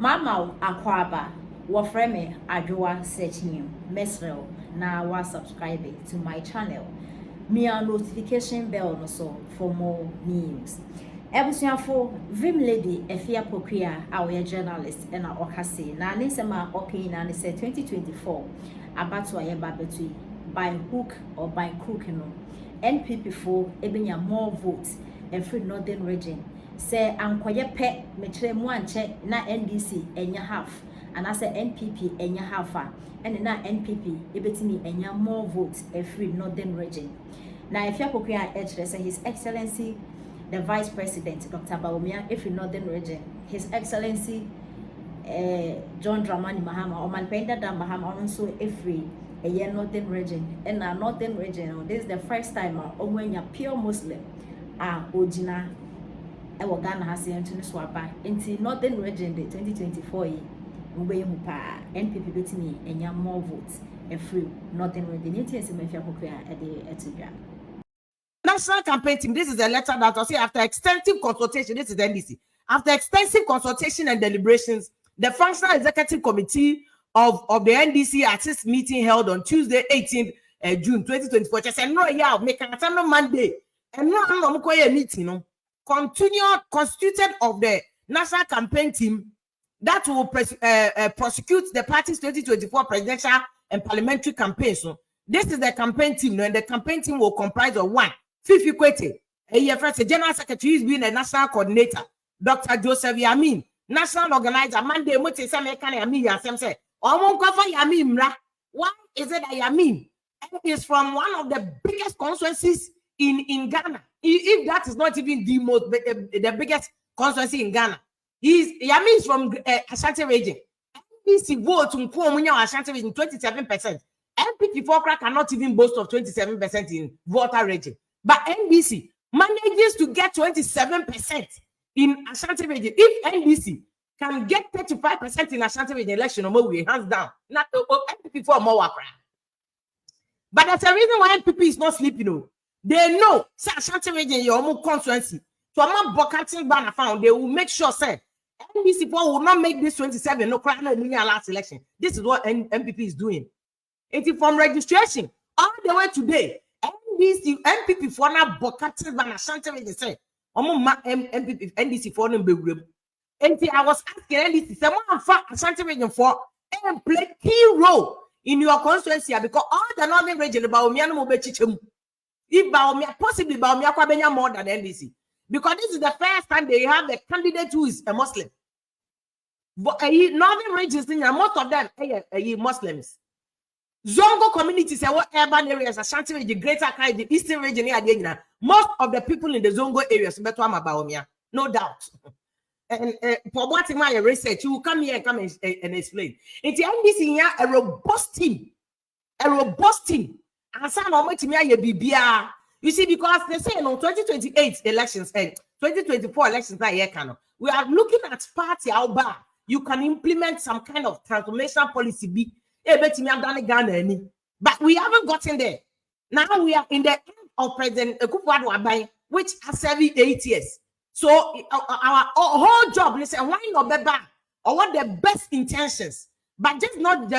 Mama Akwaba, Wafreme Adwa searching Mesrel, now was subscribing to my channel. Me a notification bell also for more news. Ebusuafo Vim Lady Afia Pokuwaa, our journalist and our okase. Na nisema okay na ni say 2024 abatu ayeba betui by hook or by crook no. NPP for ebenya more votes every northern region. Say ankoye pe metre mu anche na NDC enya half and I say NPP enya half and na NPP ebetimi enya more votes every northern region. Now if you Pokuwaa say His Excellency the Vice President Dr. Bawumia every northern region, His Excellency John Dramani Mahama or Manpenda Mahama also every a year northern region and our northern region. This is the first time when you're pure Muslim Ojina Ghana has into swapa into northern region the 2024 NPP betini and more votes every northern region. It is Afia Pokuwaa at the National campaign team. This is a letter that I say after extensive consultation. This is the NDC. After extensive consultation and deliberations, the Functional Executive Committee of the NDC at its meeting held on Tuesday, 18th June 2024. Just said no, yeah, make a time Monday and no meeting. No, constituted of the national campaign team that will prosecute the party's 2024 presidential and parliamentary campaigns. So this is the campaign team, and the campaign team will comprise of one. Fifi Kwete, a general secretary is being a national coordinator. Dr. Joseph Yamin, national organizer. Monday, Mote Samekane Yamin Yasem said, Omon Kofa Yamin Mra. Why is it that Yamin is from one of the biggest constituencies in Ghana? If that is not even the biggest constituency in Ghana, Yamin is from Ashanti region. NDC votes in Ashanti region 27%. NPP cannot even boast of 27% in voter region. But NDC manages to get 27% in Ashanti region. If NDC can get 35% in Ashanti region election, hands down. Not NPP for more work. But that's the reason why NPP is not sleeping. No. They know say Ashanti region your own constituency. So I'm bocating banner found. They will make sure say NDC will not make this 27 no crime no last election. This is what NPP is doing. It's from registration all the way today. NPP for now bocating banner Ashanti region say NPP NDC for them be. And I was asking NDC someone for Ashanti region for and play key role in your constituency because all the northern region about Miano Bechichum. If Baumia possibly Baumia Kwabenya more than NDC. Because this is the first time they have a candidate who is a Muslim. But northern regions, most of them are Muslims. Zongo communities and what urban areas, Ashanti region, Greater Accra, the Eastern region, most of the people in the Zongo areas, no doubt. And for what in my research, you will come here and come and explain. In the NDC here, a robust team. And some of my you see, because they say on 2028 elections and 2024 elections we are looking at party bar. You can implement some kind of transformation policy. But we haven't gotten there. Now we are in the end of President Pokuwaa, which has served 8 years. So our whole job, listen, why not be back? Or what the best intentions, but just not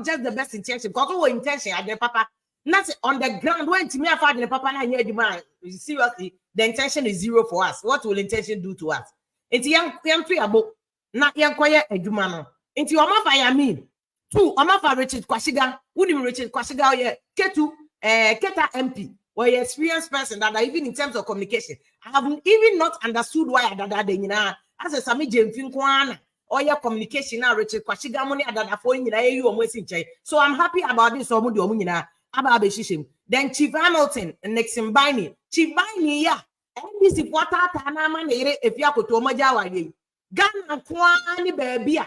just the best intention. Because our intention at the papa, not on the ground. When to me, I find the papa na here demand. Seriously, the intention is zero for us. What will intention do to us? It's young free about not young quiet a jumano. Into your mouth, I mean. Two, I'm not Richard Kwashiga. Wouldn't Richard Kwashiga here? Ketu, Keta MP, or an experienced person that even in terms of communication, I have even not understood why that as a Sami Jim Finkwana or your communication now, Richard Kwashiga money that for you almost in Chay. So I'm happy about this or Mudia about Beshishim. Then Chief Hamilton and Nixon Biney. Chief Biney, yeah. And this is what I if you could to Majawa. Ghana Kwani baby.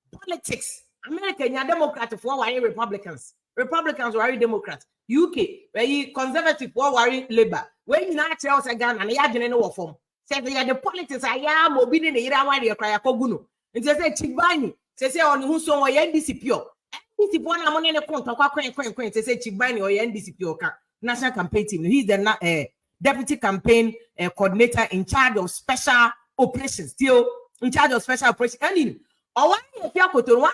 Politics. American Democrats for worry Republicans. Republicans worry Democrats. UK, where you conservative for worry Labour. When you not tell us again and you didn't know what form. Say they are the politics I am obedient the Ira why they cry Koguno. And they say Chibani, say on who so NDC pure. NDC one among the quaint, they say Chibani or NDC pure national campaign team. He's the deputy campaign coordinator in charge of special operations, still in charge of special operations. And Or one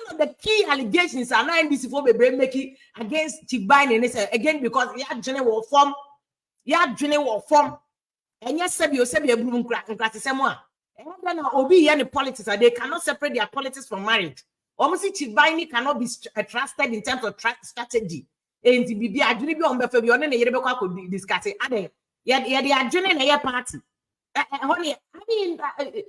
of the key allegations are now NDC for making against Chief Biden again because he had general form. And yes, Sebi Blue Cratisemo. And then Obi any politics, they cannot separate their politics from marriage. Almost Chief Biden cannot be trusted in terms of strategy. And to be a dream on the Fabian and Rebecca could discuss it. Yet they are joining a party. Honey, I mean,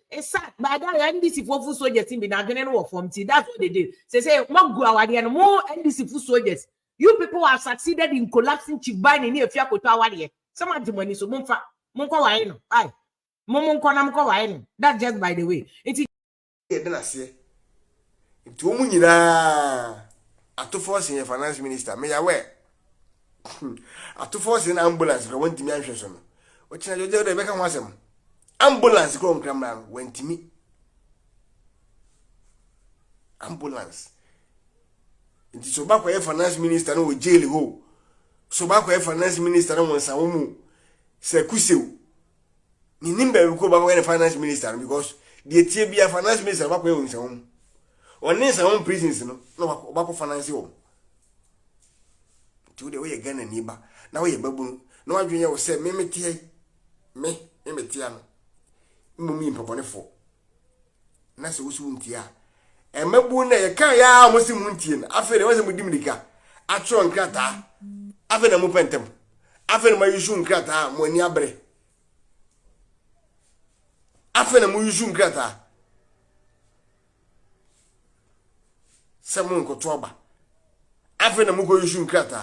it's sad, but that NDC for soldiers in the general form. That's what they did. Say, Mogua, and more NDC for soldiers. You people have succeeded in collapsing Chief Biden in Afia Kotawari. Some of the money, so Monfa, Monko Waino. Aye, Momonko Waino. That's just by the way. It's It's Womunina. At to force in a finance minister, may I wear? At to force in ambulance, I went to me anxious. What can I do? They make a wasm. Ambulance go on Cramman went to me. Ambulance. It is so back where finance minister no jail ho. So back where finance minister no one samu. Se kusew. Ni nimbe we go back where finance minister because the TBA finance minister back where we samu. On name some prisons no back finance ho. To the way again and neighbor. Now we babu. No one will say me tiano. Mummy propone for. Nasa usuntia. And Mabuna, a kaya Mosimuntian. After there was a Mudimika. Atron Krata. After the Mupentem. After my Yushun Krata, Moniabre. After the Muyushun Krata. Samun Kotoba. After the Mugo Yushun Krata.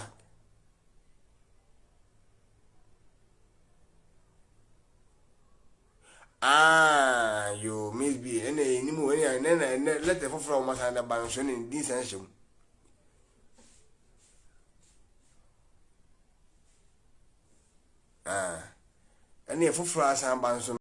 Ah, you miss be any more and then let the from us and the banson in this sense. Ah, any for us and banson.